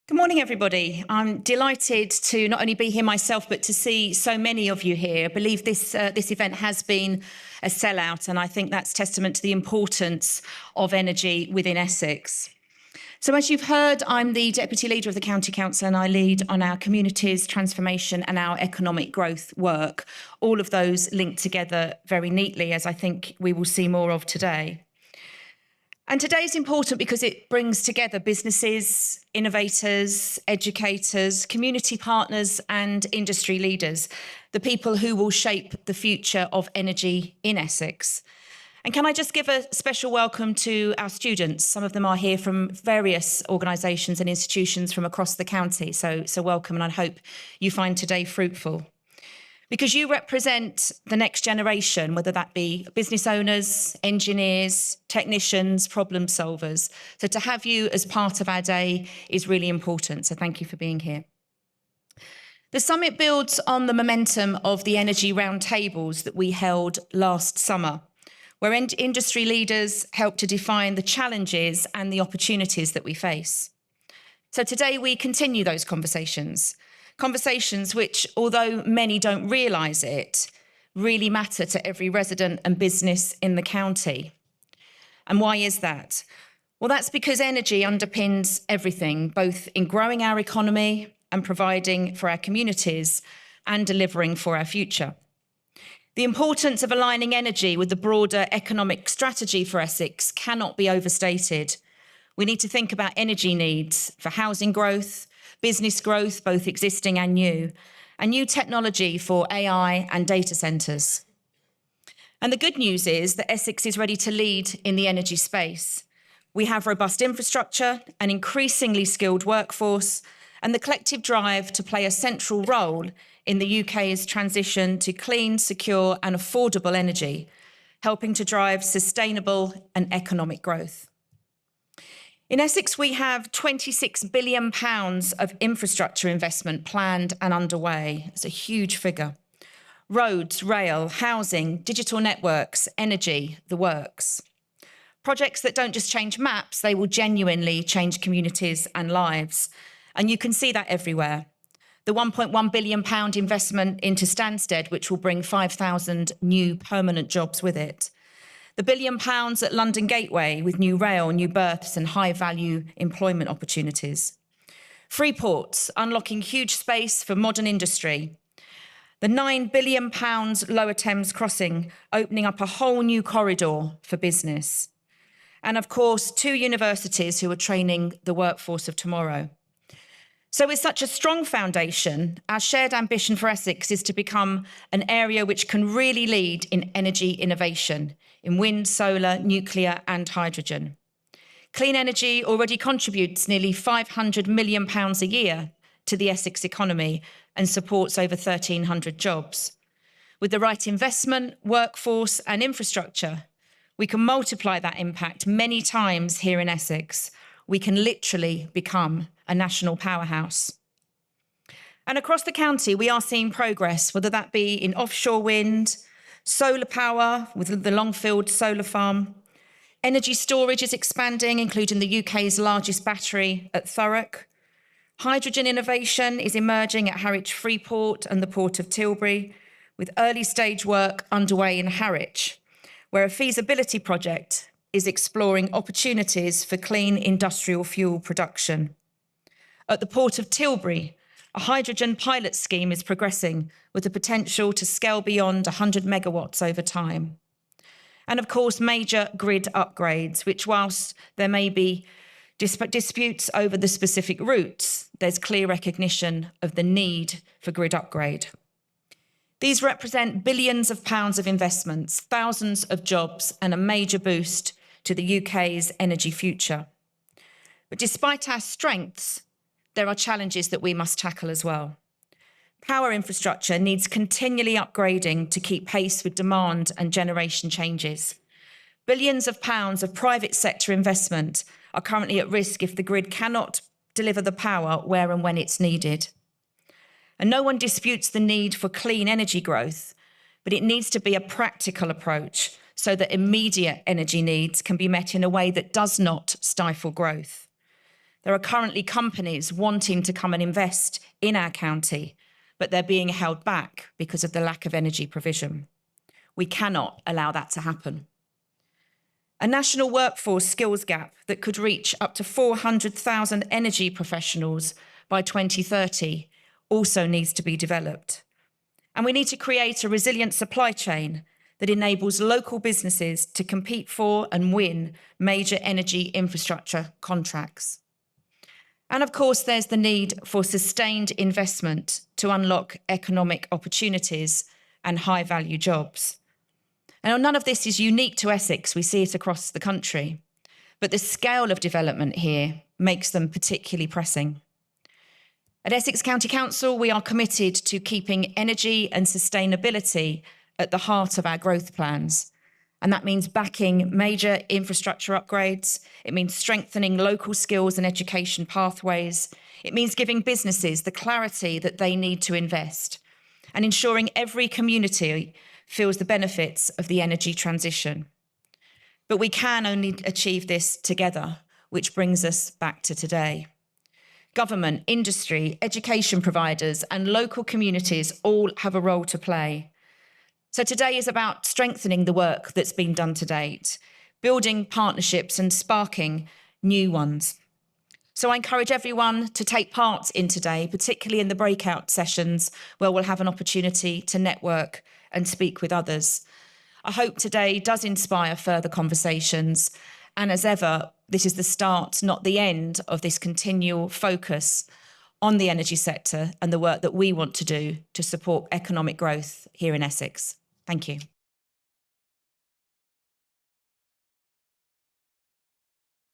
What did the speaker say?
Good morning, everybody. I'm delighted to not only be here myself, but to see so many of you here. I believe this event has been a sellout, and I think that's testament to the importance of energy within Essex. So as you've heard, I'm the Deputy Leader of the County Council, and I lead on our communities, transformation and our economic growth work. All of those linked together very neatly, as I think we will see more of today. And today is important because it brings together businesses, innovators, educators, community partners and industry leaders, the people who will shape the future of energy in Essex. And can I just give a special welcome to our students? Some of them are here from various organisations and institutions from across the county. So welcome, and I hope you find today fruitful. Because you represent the next generation, whether that be business owners, engineers, technicians, problem solvers. So to have you as part of our day is really important. So thank you for being here. The summit builds on the momentum of the energy roundtables that we held last summer, where industry leaders helped to define the challenges and the opportunities that we face. So today we continue those conversations which, although many don't realise it, really matter to every resident and business in the county. And why is that? Well, that's because energy underpins everything, both in growing our economy and providing for our communities and delivering for our future. The importance of aligning energy with the broader economic strategy for Essex cannot be overstated. We need to think about energy needs for housing growth, business growth, both existing and new technology for AI and data centres. And the good news is that Essex is ready to lead in the energy space. We have robust infrastructure, an increasingly skilled workforce, and the collective drive to play a central role in the UK's transition to clean, secure and affordable energy, helping to drive sustainable and economic growth. In Essex, we have £26 billion of infrastructure investment planned and underway. It's a huge figure. Roads, rail, housing, digital networks, energy, the works. Projects that don't just change maps, they will genuinely change communities and lives. And you can see that everywhere. The £1.1 billion investment into Stansted, which will bring 5,000 new permanent jobs with it. The £1 billion at London Gateway with new rail, new berths and high-value employment opportunities. Freeports, unlocking huge space for modern industry. The £9 billion Lower Thames crossing, opening up a whole new corridor for business. And of course, 2 universities who are training the workforce of tomorrow. So with such a strong foundation, our shared ambition for Essex is to become an area which can really lead in energy innovation, in wind, solar, nuclear and hydrogen. Clean energy already contributes nearly £500 million a year to the Essex economy and supports over 1,300 jobs. With the right investment, workforce and infrastructure, we can multiply that impact many times here in Essex. We can literally become a national powerhouse. And across the county, we are seeing progress, whether that be in offshore wind, solar power with the Longfield solar farm. Energy storage is expanding, including the UK's largest battery at Thurrock. Hydrogen innovation is emerging at Harwich Freeport and the Port of Tilbury, with early stage work underway in Harwich, where a feasibility project is exploring opportunities for clean industrial fuel production. At the Port of Tilbury, a hydrogen pilot scheme is progressing with the potential to scale beyond 100 megawatts over time. And of course, major grid upgrades, which whilst there may be disputes over the specific routes, there's clear recognition of the need for grid upgrade. These represent billions of pounds of investments, thousands of jobs and a major boost to the UK's energy future. But despite our strengths, there are challenges that we must tackle as well. Power infrastructure needs continually upgrading to keep pace with demand and generation changes. Billions of pounds of private sector investment are currently at risk if the grid cannot deliver the power where and when it's needed. And no one disputes the need for clean energy growth, but it needs to be a practical approach so that immediate energy needs can be met in a way that does not stifle growth. There are currently companies wanting to come and invest in our county, but they're being held back because of the lack of energy provision. We cannot allow that to happen. A national workforce skills gap that could reach up to 400,000 energy professionals by 2030 also needs to be developed. And we need to create a resilient supply chain that enables local businesses to compete for and win major energy infrastructure contracts. And of course, there's the need for sustained investment to unlock economic opportunities and high-value jobs. Now, none of this is unique to Essex. We see it across the country. But the scale of development here makes them particularly pressing. At Essex County Council, we are committed to keeping energy and sustainability at the heart of our growth plans. And that means backing major infrastructure upgrades. It means strengthening local skills and education pathways. It means giving businesses the clarity that they need to invest and ensuring every community feels the benefits of the energy transition. But we can only achieve this together, which brings us back to today. Government, industry, education providers, and local communities all have a role to play. So today is about strengthening the work that's been done to date, building partnerships and sparking new ones. So I encourage everyone to take part in today, particularly in the breakout sessions where we'll have an opportunity to network and speak with others. I hope today does inspire further conversations. And as ever, this is the start, not the end, of this continual focus on the energy sector and the work that we want to do to support economic growth here in Essex. Thank you.